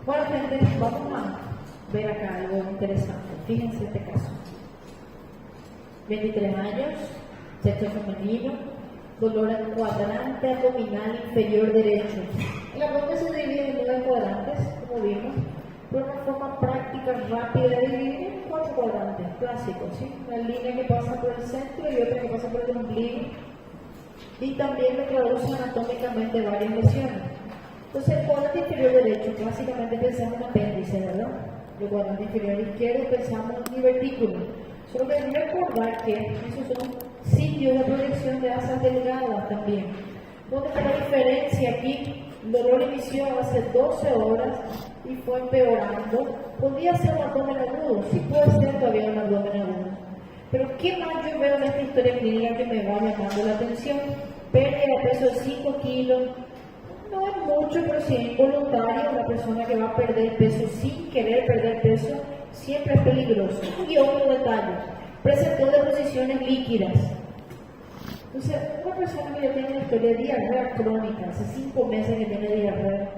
Bueno, gente, vamos a ver acá algo interesante. Fíjense este caso. 23 años, sexo femenino, dolor en cuadrante abdominal inferior derecho. El abdomen se divide en 9 cuadrantes, como vimos, pero una forma práctica, rápida de dividir en 4 cuadrantes clásicos, ¿sí? Una línea que pasa por el centro y otra que pasa por el ombligo. Y también me traduce anatómicamente varias lesiones. Entonces, el cuadrante inferior derecho, clásicamente pensamos en apéndice, ¿verdad? El cuadrante inferior izquierdo pensamos en divertículo. Solo que recordar que esos son sitios de proyección de asas delgadas también. ¿Dónde está la diferencia aquí? El dolor inició hace 12 horas y fue empeorando. ¿Podría ser un abdomen agudo? Sí puede ser todavía un abdomen agudo. Pero ¿qué más yo veo en esta historia clínica que me va llamando la atención? Pérdida de peso de 5 kilos. No es mucho, pero si es involuntario, la persona que va a perder peso sin querer perder peso, siempre es peligroso. Y otro detalle, presentó deposiciones líquidas. Entonces, una persona que ya tiene una historia de diarrea crónica, hace 5 meses que tiene diarrea,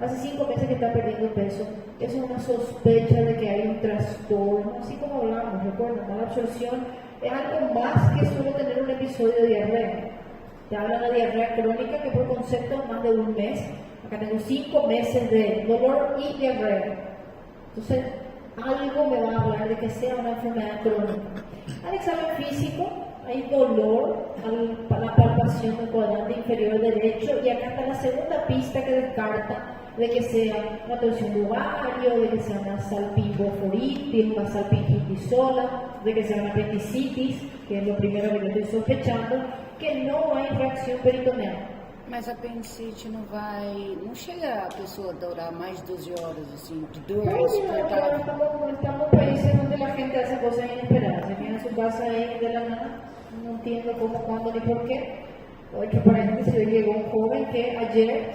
hace 5 meses que está perdiendo peso, eso es una sospecha de que hay un trastorno, así como hablamos, recuerden, mala absorción es algo más que solo tener un episodio de diarrea. Te hablan de diarrea crónica que por concepto más de un mes. Acá tengo 5 meses de dolor y diarrea. Entonces, algo me va a hablar de que sea una enfermedad crónica. Al examen físico, hay dolor a la palpación del cuadrante inferior derecho y acá está la segunda pista que descarta de que sea una torsión de ovario, de que sea una salpingoforitis, una salpingitis sola, de que sea una apendicitis, que es lo primero que yo estoy sospechando, que não há reação peritoneal. Mas a apendicite não chega a pessoa a durar mais de 12 horas, assim, de dor insuportável. Estamos en países donde la gente hace cosas inesperadas. Se viene a su casa ahí de la nada, no entiendo cómo, cuándo ni por qué. Otro paréntesis, llegó un joven que ayer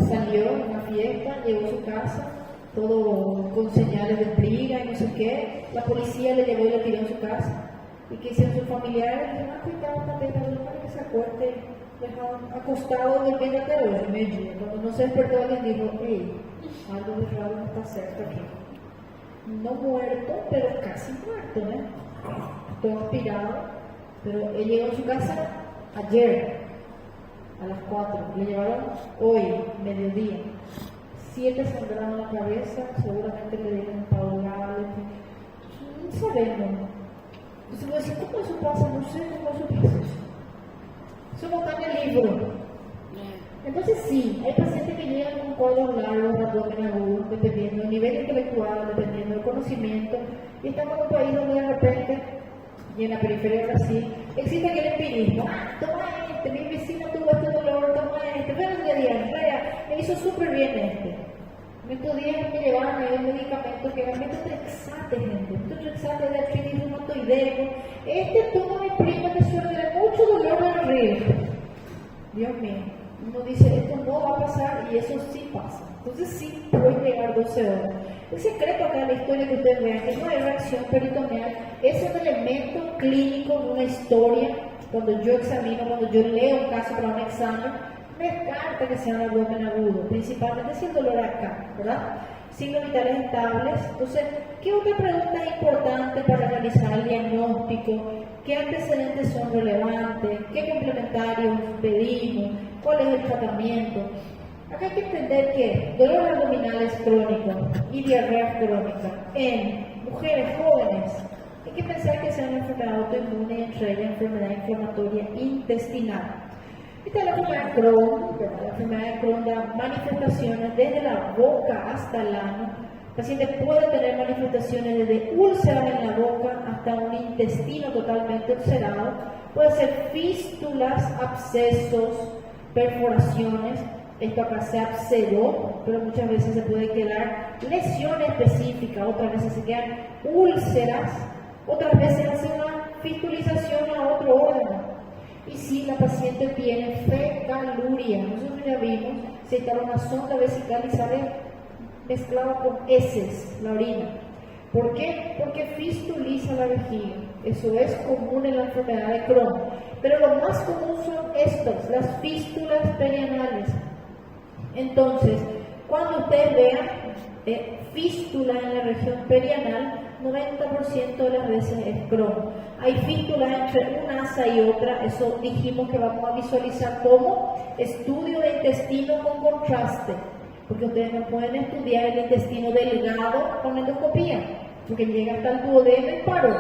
salió de una fiesta, llegó a su casa, todo con señales de briga y no sé qué. La policía le llevó y le tiró en su casa. Y que hicieron sus familiares, cuidado también para que se acueste, dejaron acostado en el medio de la medio. Cuando no se despertó, alguien dijo, hey, algo de raro no está cerca aquí. No muerto, pero casi muerto, ¿eh? Todo aspirado, pero él llegó a su casa ayer, a las 4, le llevaron hoy, mediodía. 7 sangraron la cabeza, seguramente le dieron un paulado, no sabemos. Entonces voy a decir, ¿cómo eso pasa? No sé cómo eso pasa. Eso no está en el libro. Entonces sí, hay pacientes que llegan con un cuadro largo de abdomen agudo, dependiendo del nivel intelectual, dependiendo del conocimiento, y estamos en un país donde de repente, y en la periferia de Brasil, existe aquel empirismo. Toma este, mi vecino tuvo este dolor, toma este, pero de diarrea, me hizo súper bien este. En estos días me llevaron a un medicamento que era metotrexate, gente. Metotrexate de artritis reumatoidea. Toma mi prima que suele tener mucho dolor en el río. Dios mío. Uno dice, esto no va a pasar y eso sí pasa. Entonces sí puede llegar 12 horas. El secreto acá de la historia que ustedes vean, que no hay reacción peritoneal, es un elemento clínico de una historia. Cuando yo examino, cuando yo leo un caso para un examen, descarta que sea un abdomen agudo, principalmente si el dolor acá, ¿verdad? Signos vitales estables. Entonces, ¿qué otra pregunta es importante para realizar el diagnóstico? ¿Qué antecedentes son relevantes? ¿Qué complementarios pedimos? ¿Cuál es el tratamiento? Acá hay que entender que dolores abdominales crónicos y diarrea crónica en mujeres jóvenes, hay que pensar que sea una enfermedad autoinmune y entre ellas enfermedad inflamatoria intestinal. Esta es la enfermedad de Crohn. La enfermedad de Crohn da manifestaciones desde la boca hasta el ano. El paciente puede tener manifestaciones desde úlceras en la boca hasta un intestino totalmente ulcerado. Puede ser fístulas, abscesos, perforaciones. Esto acá se abscedó, pero muchas veces se puede quedar lesión específica, otras veces se quedan úlceras, otras veces hace una fistulización a otro órgano. Y si la paciente tiene fecaluria, nosotros ya vimos, se instala una sonda vesical y sale mezclado con heces, la orina. ¿Por qué? Porque fistuliza la vejiga. Eso es común en la enfermedad de Crohn. Pero lo más común son estos, las fístulas perianales. Entonces, cuando ustedes vean fístula en la región perianal, 90% de las veces es Crohn. Hay fístulas entre una asa y otra, eso dijimos que vamos a visualizar como estudio de intestino con contraste, porque ustedes no pueden estudiar el intestino delgado con endoscopía, porque llega hasta el duodeno y paró.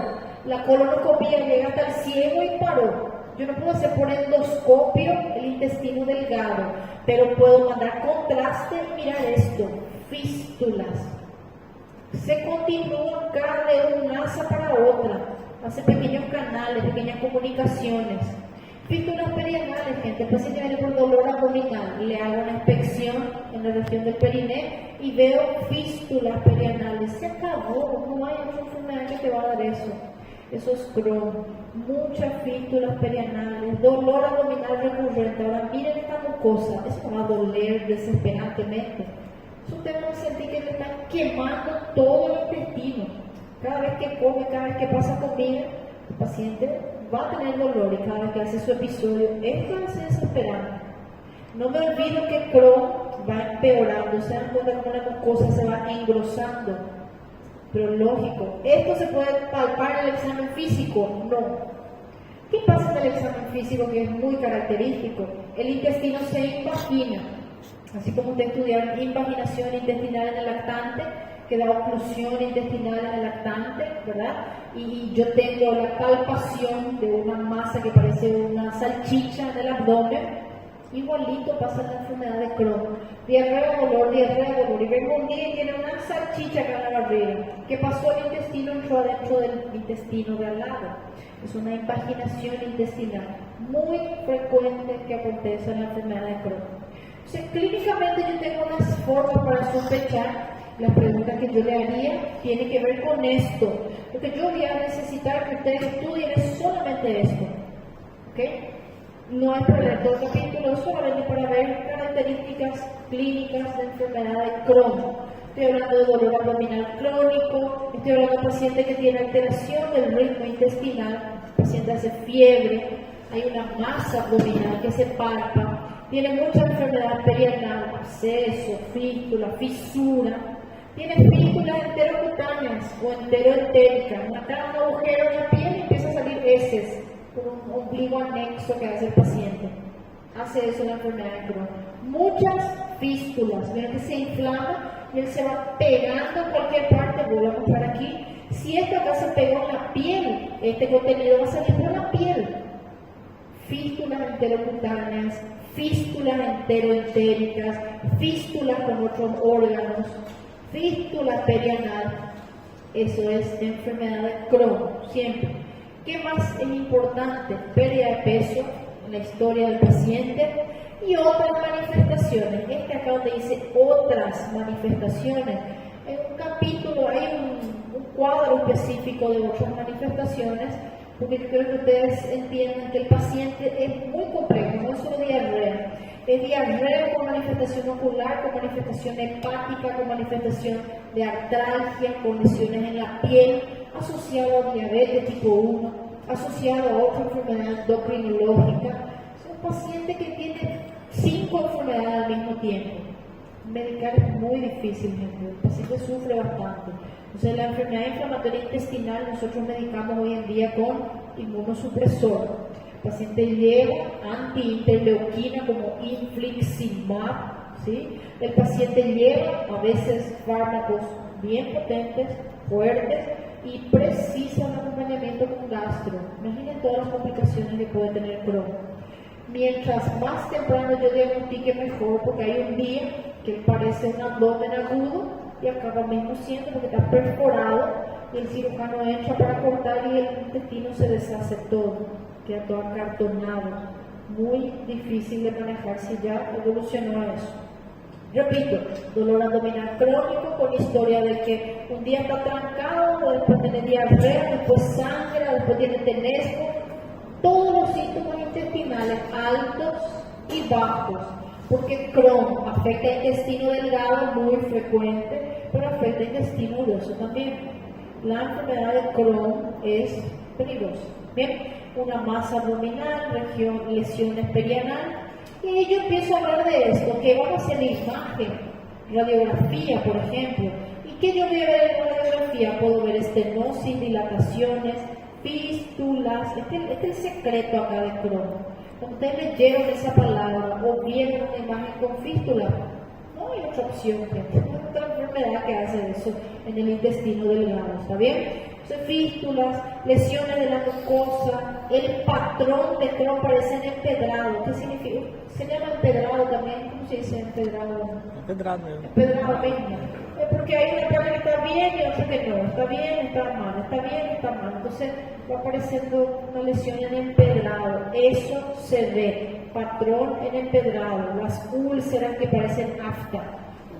La colonoscopía llega hasta el ciego y paró. Yo no puedo hacer por endoscopio el intestino delgado, pero puedo mandar contraste y mirar esto, fístulas. Se continúan cada de una asa para otra, hace pequeños canales, pequeñas comunicaciones. Fístulas perianales, gente, el paciente viene por dolor abdominal, le hago una inspección en la región del periné y veo fístulas perianales. Se acabó, no hay otra enfermedad que te va a dar eso. Eso es Crohn, muchas fístulas perianales, dolor abdominal recurrente. Ahora miren esta mucosa, eso va a doler desesperantemente. Eso ustedes van a sentir que le están quemando todo el intestino. Cada vez que come, cada vez que pasa comida, el paciente va a tener dolor y cada vez que hace su episodio, esto es desesperante. No me olvido que Crohn va empeorando, se dan cuenta como la mucosa se va engrosando. Pero lógico, ¿esto se puede palpar en el examen físico? No. ¿Qué pasa en el examen físico que es muy característico? El intestino se invagina, así como ustedes estudiaron invaginación intestinal en el lactante, que da oclusión intestinal en el lactante, ¿verdad? Y yo tengo la palpación de una masa que parece una salchicha en el abdomen. Igualito pasa en la enfermedad de Crohn. Diarrea, dolor, y vengo un día y tiene una salchicha acá en la barriga. ¿Qué pasó? El intestino entró adentro del intestino de al lado. Es una invaginación intestinal muy frecuente que acontece en la enfermedad de Crohn. Entonces, clínicamente yo tengo unas formas para sospechar. La pregunta que yo le haría tiene que ver con esto. Lo que yo voy a necesitar que ustedes estudien es solamente esto. ¿Ok? No es para leer todo el capítulo, solamente para ver características clínicas de enfermedad de Crohn. Estoy hablando de dolor abdominal crónico, estoy hablando de un paciente que tiene alteración del ritmo intestinal, el paciente hace fiebre, hay una masa abdominal que se palpa, tiene mucha enfermedad perianal, absceso, fístula, fisura, tiene fístulas enterocutáneas o enteroentéricas, un agujero en la piel y empieza a salir heces, con un ombligo anexo que hace el paciente. Hace eso la enfermedad de Crohn. Muchas fístulas, ven que se inflama y él se va pegando en cualquier parte. Voy a mostrar aquí. Si esto acá se pegó en la piel, este contenido va a salir por la piel. Fístulas enterocutáneas, fístulas enteroentéricas, fístulas con otros órganos, fístula perianal. Eso es enfermedad de Crohn, siempre. ¿Qué más es importante? Pérdida de peso en la historia del paciente y otras manifestaciones. Este acá donde dice otras manifestaciones. En un capítulo hay un cuadro específico de otras manifestaciones, porque yo creo que ustedes entiendan que el paciente es muy complejo, no es solo diarrea. Es diarrea con manifestación ocular, con manifestación hepática, con manifestación de artralgia, con lesiones en la piel, asociado a diabetes tipo 1, asociado a otra enfermedad endocrinológica. Es un paciente que tiene 5 enfermedades al mismo tiempo. Medicar es muy difícil, gente. El paciente sufre bastante. Entonces, la enfermedad inflamatoria intestinal nosotros medicamos hoy en día con inmunosupresor. El paciente lleva anti-interleuquina como infliximab, ¿sí? El paciente lleva a veces fármacos bien potentes, fuertes, y precisa el acompañamiento con gastro. Imaginen todas las complicaciones que puede tener Crohn. Mientras más temprano yo diagnostique, mejor, porque hay un día que parece un abdomen agudo y acaba mismo siendo porque está perforado y el cirujano entra para cortar y el intestino se deshace todo, queda todo acartonado. Muy difícil de manejar si ya evolucionó a eso. Repito, dolor abdominal crónico con historia de que un día está trancado, después tiene diarrea, después sangra, después tiene tenesco. Todos los síntomas intestinales altos y bajos, porque Crohn afecta el intestino delgado muy frecuente, pero afecta el intestino grueso también. La enfermedad de Crohn es peligrosa. Bien, una masa abdominal, lesiones perianal, Y ahí yo empiezo a hablar de esto, que vamos a hacer imagen, radiografía, por ejemplo. ¿Y qué yo voy a ver en la radiografía? Puedo ver estenosis, dilataciones, fístulas. Este es el secreto acá de Crohn. Cuando ustedes leyeron esa palabra o vieron una imagen con fístula, no hay otra opción, gente. No hay otra enfermedad que hace eso en el intestino delgado, ¿está bien? Entonces, fístulas, lesiones de la mucosa, el patrón de Crohn parecen empedrado. ¿Qué significa? Se llama empedrado también. ¿Cómo se dice empedrado? Empedrado. Empedrado mismo. Porque hay una parte que está bien y otra que no. Está bien, está mal. Está bien, está mal. Entonces va apareciendo una lesión en empedrado. Eso se ve. Patrón en empedrado. Las úlceras que parecen afta.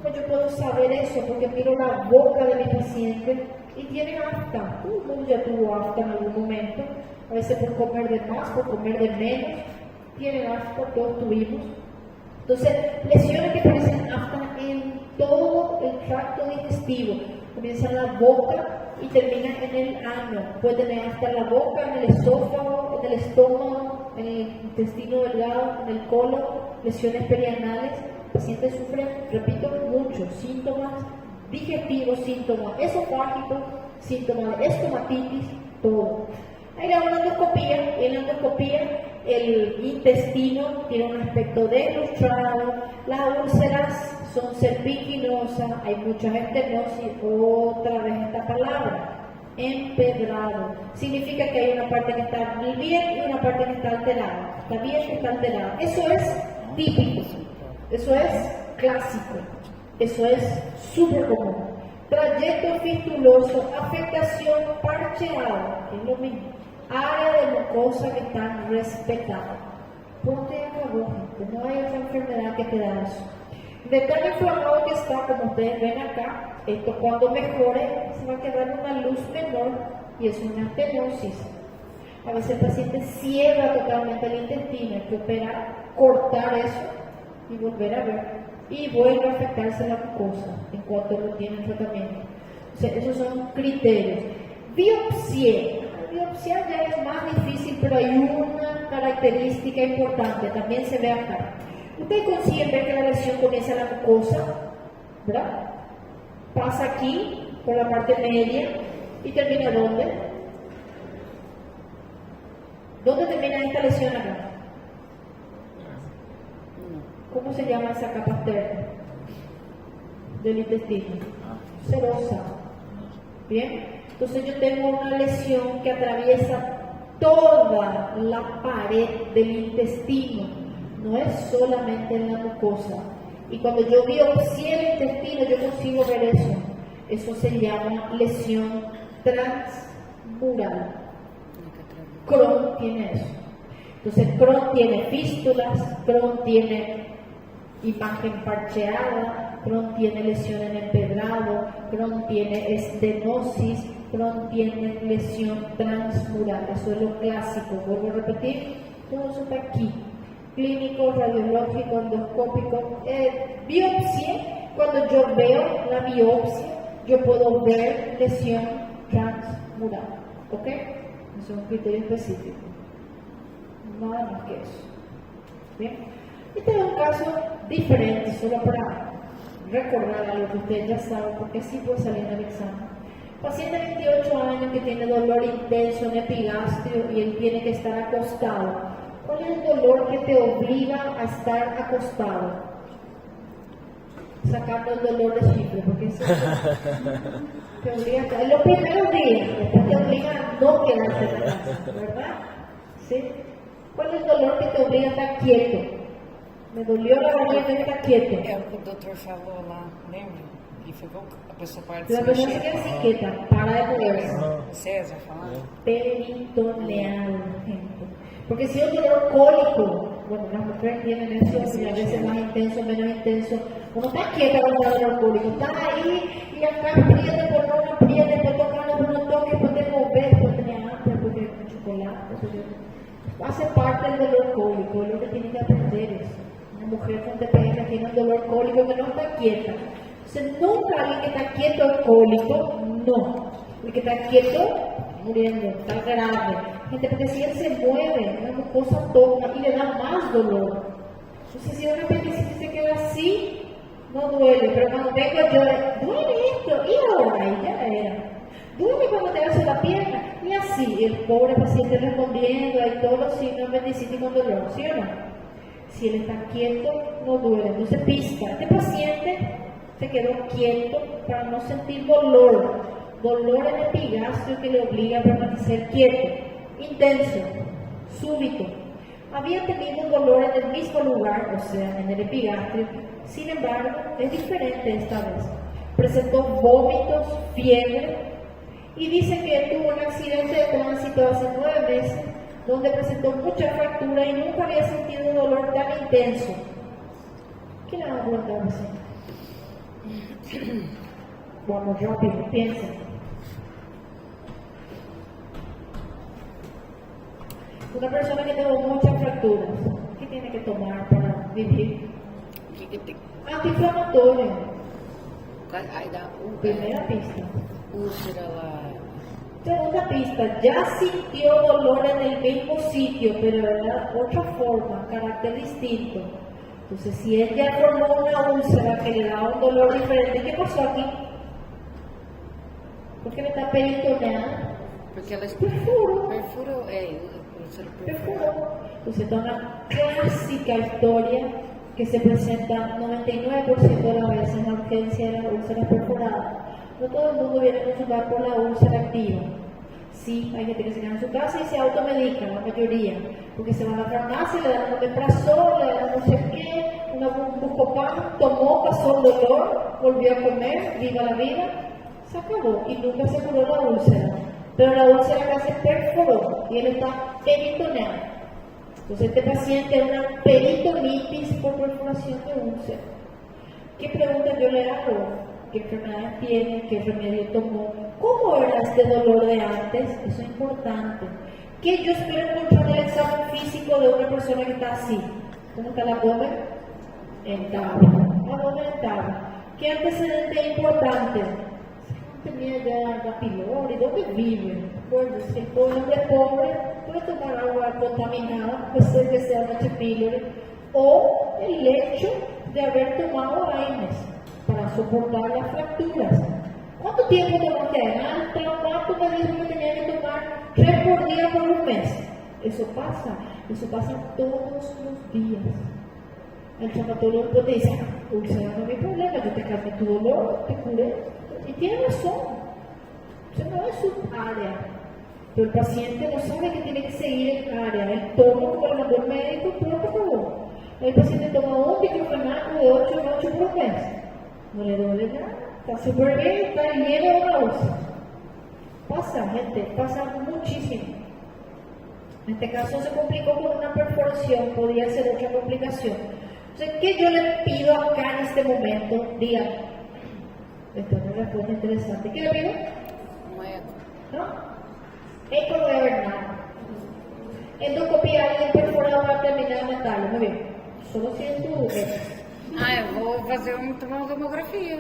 ¿Cómo yo puedo saber eso? Porque miro la boca de mi paciente y tiene afta. Todo el mundo ya tuvo afta en algún momento. A veces por comer de más, por comer de menos. Tienen afta, todos tuvimos. Entonces, lesiones que parecen afta en todo el tracto digestivo. Comienza en la boca y termina en el ano. Puede tener afta en la boca, en el esófago, en el estómago, en el intestino delgado, en el colon, lesiones perianales. El paciente sufre, repito, muchos síntomas digestivos, síntomas esofágicos, síntomas de estomatitis, todo. Hay la endoscopía, y en la endoscopía el intestino tiene un aspecto delustrado, las úlceras son serpiginosas, hay muchas estenosis, otra vez esta palabra, empedrado. Significa que hay una parte que está muy bien y una parte que está alterada. Está bien y está alterada. Eso es típico, eso es clásico, eso es súper común. Trayecto fistuloso, afectación parcheada, es lo mismo. Área de mucosa que están respetadas. Ponte acabó, gente. No hay otra enfermedad que te da eso. De tan inflamado que está, como ustedes ven acá, esto cuando mejore se va a quedar una luz menor y es una estenosis. A veces el paciente cierra totalmente el intestino, hay que operar, cortar eso y volver a ver. Y vuelve a afectarse la mucosa en cuanto lo tiene el tratamiento. O sea, esos son criterios. Biopsia. Biopsia ya es más difícil, pero hay una característica importante, también se ve acá. Ustedes consiguen ver que la lesión comienza en la mucosa, ¿verdad? Pasa aquí, por la parte media, y termina ¿dónde? ¿Dónde termina esta lesión acá? ¿Cómo se llama esa capa externa del intestino? Serosa. ¿Bien? Entonces yo tengo una lesión que atraviesa toda la pared del intestino, no es solamente en la mucosa. Y cuando yo biopsié el intestino, yo consigo ver eso. Eso se llama lesión transmural. Crohn tiene eso. Entonces Crohn tiene fístulas, Crohn tiene imagen parcheada, Crohn tiene lesión en empedrado, Crohn tiene estenosis, Crohn tiene lesión transmural. Eso es lo clásico. Vuelvo a repetir, todo eso está aquí. Clínico, radiológico, endoscópico. Biopsia, cuando yo veo la biopsia, yo puedo ver lesión transmural. ¿Ok? Eso es un criterio específico. Nada más que eso. ¿Bien? Este es un caso diferente, solo para recordar algo que ustedes ya saben, porque así puede salir en el examen. Paciente de 28 años que tiene dolor intenso en epigastrio y él tiene que estar acostado. ¿Cuál es el dolor que te obliga a estar acostado? Sacando el dolor de chifre, porque eso te obliga a estar. En los primeros días, después te obliga a no quedarte en la casa, ¿verdad? ¿Sí? ¿Cuál es el dolor que te obliga a estar quieto? Me dolió la barriga, tengo que estar quieto. É o que o doutor falou lá, lembra? E ficou a pessoa para de La se persona se mexer. queda así quieta, para de moverse. O César falando. Peritoneal, gente. Porque si es un dolor cólico, bueno, las mujeres tienen eso, y a veces más intenso, menos intenso. Uno está quieta cuando está dolor cólico, está ahí y acá aprieta, por no aprieta, después tocando por no toque, después te mover, después tenía hambre, después de chocolate, eso yo. Hace parte del dolor cólico, es lo que tiene que aprender eso. Una mujer con TPM tiene un dolor cólico que no está quieta. Entonces, nunca alguien que está quieto es cólico, no. El que está quieto, muriendo, está grave. Gente, porque si él se mueve, la mucosa toca y le da más dolor. Entonces, si una apendicitis se queda así, no duele, pero cuando vengo yo, duele esto, y ahora, y ya era. Duele cuando te hace la pierna, y así, el pobre paciente respondiendo, hay todos los signos de apendicitis con dolor, ¿sí o no? Si él está quieto, no duele. Entonces, pista, este paciente se quedó quieto para no sentir dolor en el epigastrio que le obliga a permanecer quieto, intenso, súbito. Había tenido un dolor en el mismo lugar, o sea, en el epigastrio. Sin embargo, es diferente esta vez. Presentó vómitos, fiebre, y dice que tuvo un accidente de tránsito hace 9 meses, donde presentó mucha fractura y nunca había sentido un dolor tan intenso. ¿Qué le vamos a preguntar así? Vamos rápido, piensen. Una persona que tuvo muchas fracturas, ¿qué tiene que tomar para vivir? Antiinflamatorio. Aí dá Primera pista. úlcera lá. Segunda pista, ya sintió dolor en el mismo sitio, pero era otra forma, carácter distinto. Entonces, si él ya formó una úlcera que le da un dolor diferente, ¿qué pasó aquí? ¿Por qué me está peritoneando? Porque ela Perfuro. perfurou, úlcera perfurou. Perfuro. Entonces, esta es una clásica historia que se presenta 99% de las veces en la urgencia de la úlcera perforada. No todo el mundo viene a consultar por la úlcera activa. Sí, hay gente que se queda en su casa y se automedica, la mayoría, porque se va a la farmacia, le dan un omeprazol, le dan no sé qué, un Buscopan, tomó, pasó el dolor, volvió a comer, viva la vida, se acabó y nunca se curó la úlcera. Pero la úlcera acá se perforó y él está peritoneando. Entonces este paciente es una peritonitis por perforación de úlcera. ¿Qué pregunta yo le hago? ¿Qué enfermedad tiene? ¿Qué remedio tomó? ¿Cómo era este dolor de antes? Eso es importante. ¿Qué yo espero encontrar en el examen físico de una persona que está así? ¿Cómo está el abdomen? En tabla. Abdomen en tabla. ¿Qué antecedente importante? Tenía ya pylori, ¿dónde vive? Bueno, si el hombre es pobre, puede tomar agua contaminada, puede ser que sea H. pylori, o el hecho de haber tomado AINES para soportar las fracturas. ¿Cuánto tiempo tomaste de alta? ¿Cuánto me dijo que tenía que tomar? 3 por día por un mes. Eso pasa todos los días. El traumatólogo te dice, úlcera no hay problema, yo te calmé tu dolor, te curé. Y tiene razón, eso no es su área. Pero el paciente no sabe que tiene que seguir en área. Él toma como le mandó el médico, por favor. El paciente toma un diclofenaco de 8 noches por mes. No le duele nada, está súper bien, está lleno de una úlcera. Pasa, gente, pasa muchísimo. En este caso se complicó con una perforación, podría ser otra complicación. Entonces, ¿qué yo le pido acá en este momento? Dígame. Esto es una respuesta interesante. ¿Qué le pido? Um eco. ¿No? Eco no debe haber nada. Endoscopia, alguien perforado para terminar de matarlo. Muy bien. Solo si es tu Eu vou fazer uma tomografia.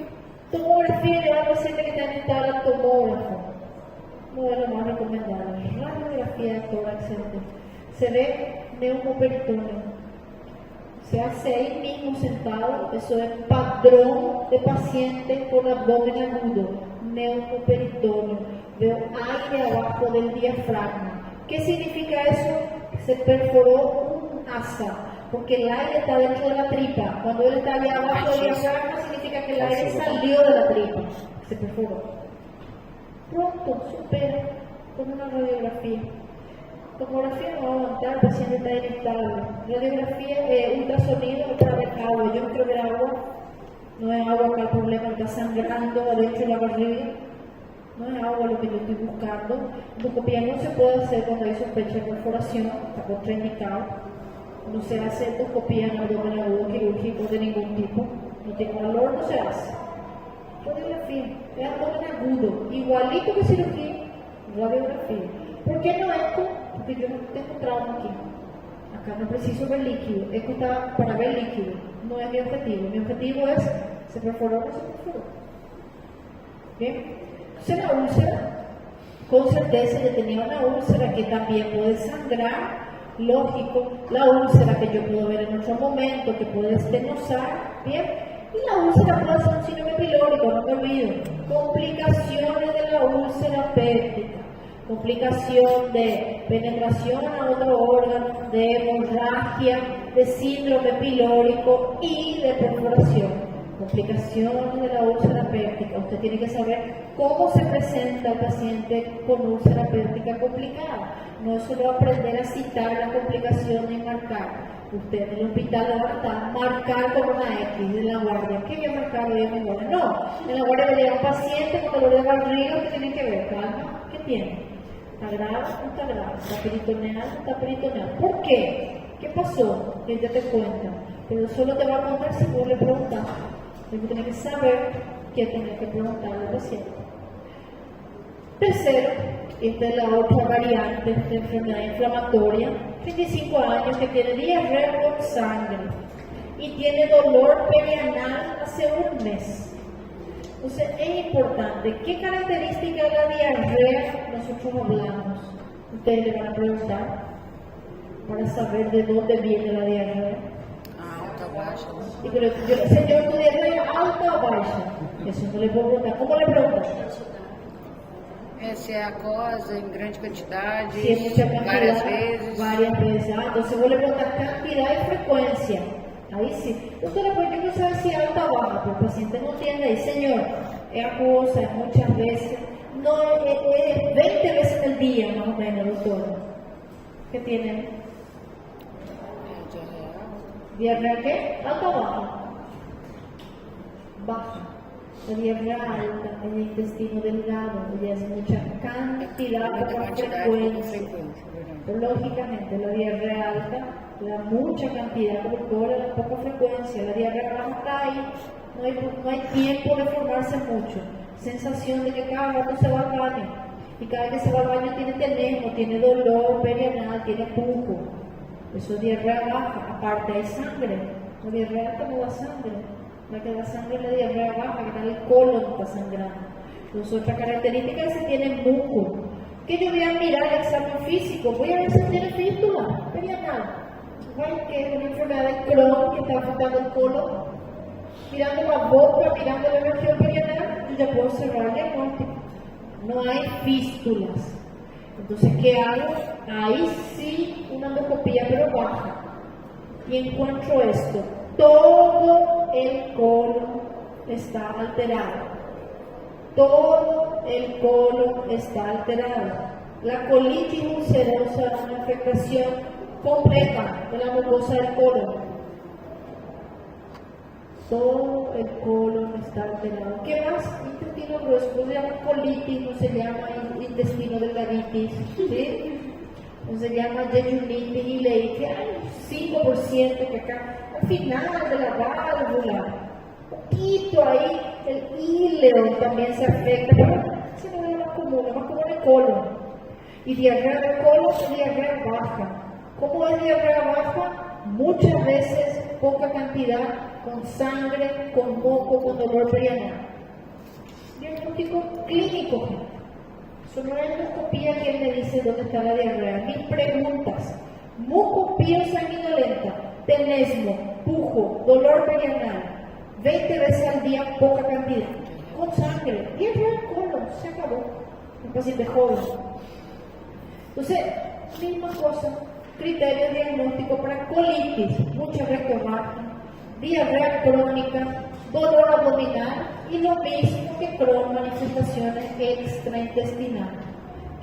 Tomografía le va al paciente que está en estado al tomógrafo. No es lo más recomendable. Radiografía de tórax. Se ve neumoperitoneo. Se hace ahí mismo sentado, eso es padrón de paciente con abdomen agudo, neumoperitoneo. Veo aire abajo del diafragma. ¿Qué significa eso? Se perforó un asa, porque el aire está dentro de la tripa. Cuando él está allá abajo del diafragma, significa que el aire salió de la tripa. Se perforó. Pronto supera con una radiografía. Tomografía no va a aguantar, el paciente está inestable. Radiografía, ultrasonido, otra vez agua. Yo no quiero ver agua, no es agua acá el problema, está sangrando adentro de la barriga. No es agua lo que yo estoy buscando. Endoscopía no se puede hacer cuando hay sospecha de perforación, está contraindicado. No se hace endoscopía en abdomen agudo quirúrgico de ningún tipo. No tiene valor, no se hace. Radiografía, es abdomen agudo, igualito que cirugía, radiografía. ¿Por qué no esto? Porque yo no tengo trauma aquí. Acá no preciso ver líquido. Esto está para ver líquido. No es mi objetivo. Mi objetivo es, ¿se perforó o no se perforó? Bien. Entonces la úlcera, con certeza ya tenía una úlcera que también puede sangrar lógico, la úlcera que yo puedo ver en otro momento, que puede estenosar, ¿bien? Y la úlcera puede ser un síndrome pilórico, no me olvido. Complicaciones de la úlcera péptica, complicación de penetración a otro órgano, de hemorragia, de síndrome pilórico y de perforación. Complicaciones de la úlcera péptica. Usted tiene que saber cómo se presenta el paciente con úlcera péptica complicada. No es solo aprender a citar la complicación y marcar. Usted en el hospital le va a estar marcar con una X de la guardia. ¿Qué voy a marcar hoy en mi guardia? No, en la guardia le llega un paciente con dolor de barriga que tiene que ver. Calma, ¿qué tiene? ¿Está grave? ¿No está grave? ¿Está peritoneal? ¿No está peritoneal? ¿Por qué? ¿Qué pasó? Que ella te cuenta. Pero solo te va a contar si vos le preguntas. Usted tiene que saber qué tiene que preguntarle al paciente. Tercero, esta es la otra variante de enfermedad inflamatoria, 35 años, que tiene diarrea con sangre y tiene dolor perianal hace un mes. Entonces es importante, ¿qué característica de la diarrea nosotros hablamos? Ustedes le van a preguntar para saber de dónde viene la diarrea. Alta, baixa. Y pero señor, ¿tu diarrea alta o baja? Eso no le puedo preguntar. ¿Cómo le preguntas? Se é aquosa em grande quantidade, Si es mucha cantidad, várias vezes. Varias veces. Ah, entonces vos le preguntas cantidad y frecuencia. Ahí sí. Usted le puede no saber si es alta o baja, pero el paciente no entiende. Ahí, señor, es acuosa, es muchas veces. No, es 20 veces en el día, más o menos, doctor. ¿Qué tiene? ¿Diarrea qué? ¿Alta o baja? Baja. La diarrea alta en el intestino delgado, ya es mucha cantidad, poca frecuencia. Lógicamente, la diarrea alta, la mucha cantidad, como todo, la poca frecuencia. La diarrea baja está ahí, no hay tiempo de formarse mucho. Sensación de que cada rato se va al baño, y cada vez que se va al baño tiene tenesmo, tiene dolor perianal, tiene pujo. Eso es diarrea baja. Aparte hay sangre. La diarrea alta no da sangre. La que da sangre es la diarrea baja, que está el colon está sangrando. Entonces, otra característica es que tiene muco. Que yo voy a mirar el examen físico, voy a ver si tiene fístula perianal. Igual que es una enfermedad de Crohn que está afectando el colon. Mirando la boca, mirando la región perianal, yo ya puedo cerrar el diagnóstico. No hay fístulas. Entonces, ¿qué hago? Ahí sí una endoscopía, pero baja. Y encuentro esto. Todo el colon está alterado. Todo el colon está alterado. La colitis ulcerosa es una afectación completa de la mucosa del colon. Todo el colon está alterado. ¿Qué más? Intestino grueso, no se llama colitis, no se llama intestino delgaditis, ¿sí? No se llama yeyunitis y leitis. Hay un 5% que acá, al final de la válvula, un poquito ahí, el íleo también se afecta, pero ese no es más común el colon. Y diarrea de colon es diarrea baja. ¿Cómo es diarrea baja? Muchas veces poca cantidad, con sangre, con moco, con dolor perianal. Diagnóstico clínico. Eso no es endoscopía que me dice dónde está la diarrea. Mis preguntas: mucopía sanguinolenta, tenesmo, pujo, dolor perianal, 20 veces al día, poca cantidad, con sangre, diarrea del colon, se acabó. Un paciente joven. Entonces, misma cosa. Criterio diagnóstico para colitis, mucha rectomarquia, diarrea crónica, dolor abdominal y lo mismo que Crohn, manifestaciones extraintestinales.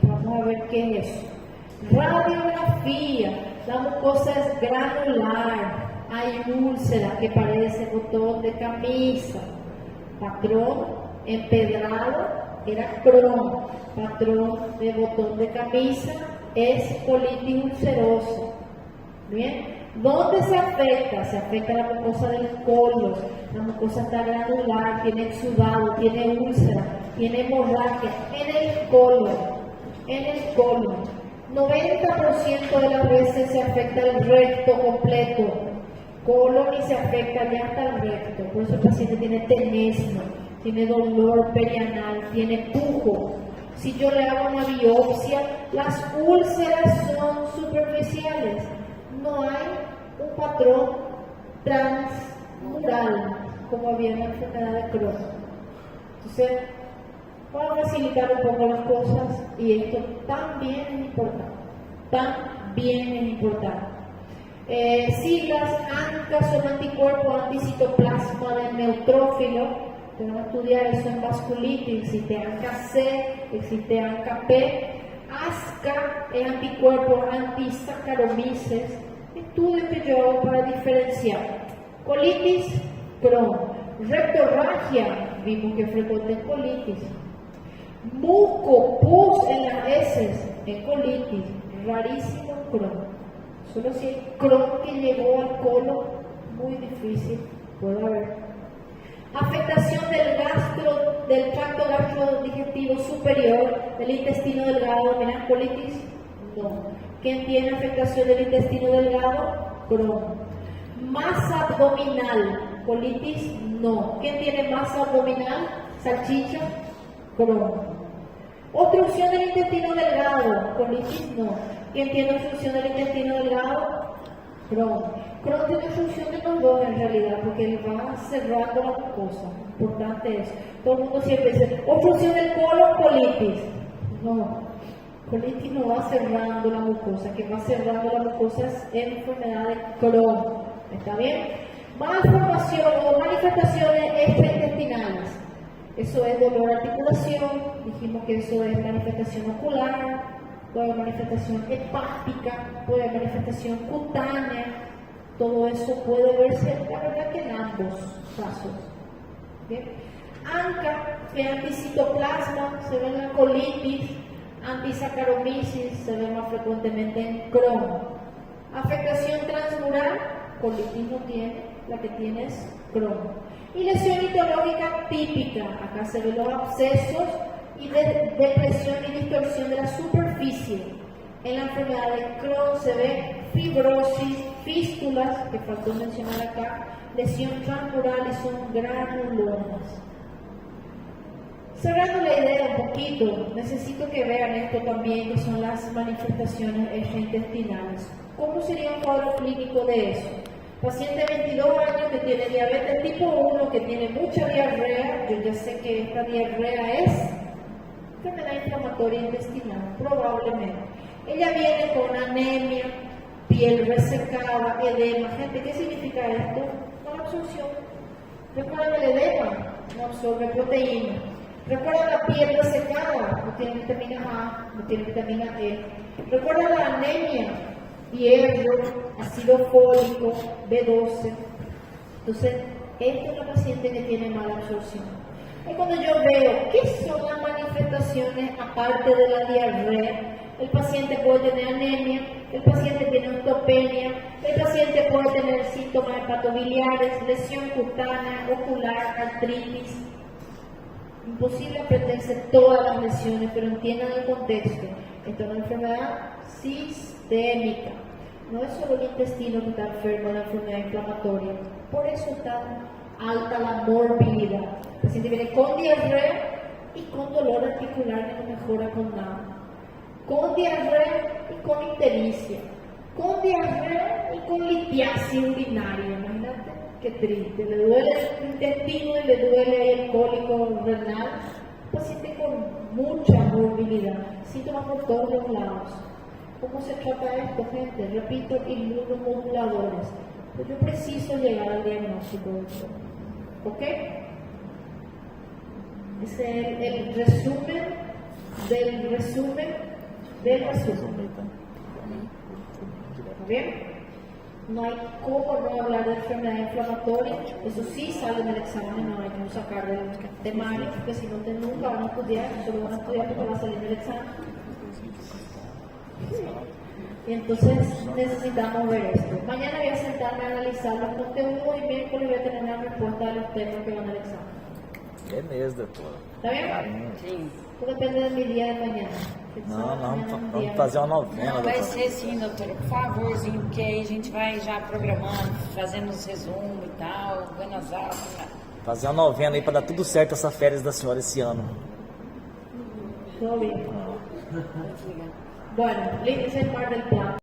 Vamos a ver qué es eso. Radiografía, la mucosa es granular, hay úlcera que parece botón de camisa. Patrón empedrado era Crohn, patrón de botón de camisa es colitis ulcerosa. Bien, ¿dónde se afecta? Se afecta la mucosa del colon. La mucosa está granular, tiene exudado, tiene úlcera, tiene hemorragia en el colon. En el colon. 90% de las veces se afecta el recto completo. Colon y se afecta ya hasta el recto. Por eso el paciente tiene tenesmo, tiene dolor perianal, tiene pujo. Si yo le hago una biopsia, las úlceras son superficiales. No hay un patrón transmural como había en la enfermedad de Crohn. Entonces, para facilitar un poco las cosas, y esto también es importante, también es importante. Siglas ANCA son anticuerpos anticitoplasma del neutrófilo. Te van a estudiar eso en vasculitis. Existe ANCA-C, existe ANCA-P. ASCA es anticuerpos antisaccharomyces. Estudios que yo hago para diferenciar. Colitis, Crohn. Rectorragia, vimos que frecuente en colitis. Mucopus en las heces, en colitis. Rarísimo en Crohn. Solo si el Crohn que llegó al colon, muy difícil, puede haber. Afectación del tracto gastrodigestivo superior, del intestino delgado, ¿miran colitis? No. ¿Quién tiene afectación del intestino delgado? Crohn. Masa abdominal, colitis? No. ¿Quién tiene masa abdominal? Salchicha, Crohn. Obstrucción del intestino delgado, colitis? No. ¿Quién tiene obstrucción del intestino delgado? Crohn. Crohn tiene obstrucción de los dos en realidad, porque él va cerrando la mucosa. Importante es. Todo el mundo siempre dice, obstrucción del colon, colitis. No. Colitis no va cerrando la mucosa, que va cerrando la mucosa es enfermedad de Crohn. ¿Está bien? Malformación o manifestaciones extraintestinales. Eso es dolor articulación, dijimos que eso es manifestación ocular, puede haber manifestación hepática, puede haber manifestación cutánea, todo eso puede verse, la verdad que en ambos casos. ¿Bien? ANCA, que es anticitoplasma, se ve en la colitis, antisaccharomyces, se ve más frecuentemente en Crohn. Afectación transmural, colitis no tiene, la que tiene es Crohn. Y lesión histológica típica, acá se ven los abscesos y depresión y distorsión de la superficie. En la enfermedad de Crohn se ve fibrosis, fístulas, que faltó mencionar acá, lesión transmural y son granulomas. Cerrando la idea un poquito, necesito que vean esto también, que son las manifestaciones extraintestinales. ¿Cómo sería un cuadro clínico de eso? Paciente de 22 años que tiene diabetes tipo 1, que tiene mucha diarrea, yo ya sé que esta diarrea es enfermedad inflamatoria intestinal, probablemente. Ella viene con anemia, piel resecada, edema. Gente, ¿qué significa esto? Mala absorción. ¿Recuerdan el edema? No absorbe proteína. ¿Recuerdan la piel resecada? No tiene vitamina A, no tiene vitamina E. ¿Recuerdan la anemia? Hierro, ácido fólico, B12. Entonces, esta es la paciente que tiene mala absorción. Y cuando yo veo qué son las manifestaciones aparte de la diarrea, el paciente puede tener anemia, el paciente tiene osteopenia, el paciente puede tener síntomas hepatobiliares, lesión cutánea, ocular, artritis. Imposible aprenderse todas las lesiones, pero entiendan el contexto. Esto es una enfermedad sistémica. No es solo el intestino que está enfermo, la enfermedad inflamatoria. Por eso está alta la morbilidad. El paciente viene con diarrea y con dolor articular que no mejora con nada. Con diarrea y con ictericia. Con diarrea y con litiasis urinaria. Imagínate qué triste. Le duele el intestino y le duele el cólico renal. Paciente con mucha morbilidad. Síntomas por todos los lados. ¿Cómo se trata esto, gente? Repito, inmunomoduladores. Pues yo preciso llegar al diagnóstico de esto. ¿Ok? Ese es el resumen del resumen del resumen. ¿Está bien? No hay cómo no hablar de enfermedad inflamatoria. Eso sí sale en el examen, no hay que sacar del temario, porque si no nunca van a estudiar, solo van a estudiar porque va a salir en el examen. Y entonces necesitamos ver esto. Mañana voy a sentarme a analizar los conteúdos y miércoles voy a tener una respuesta de los temas que van al examen. É mesmo, doutor. ¿Está bien? Sim. Tudo depende de mi día de mañana. Vamos fazer uma novena, Não, vai doutor. ser sim, doutora, por favorzinho, porque aí a gente vai já programando, fazendo os resumos e tal, vendo as aulas. Fazer uma novena aí pra dar tudo certo essa férias da senhora esse ano. Todo bien. Ah. Desligar. Bueno, ese es parte del plan.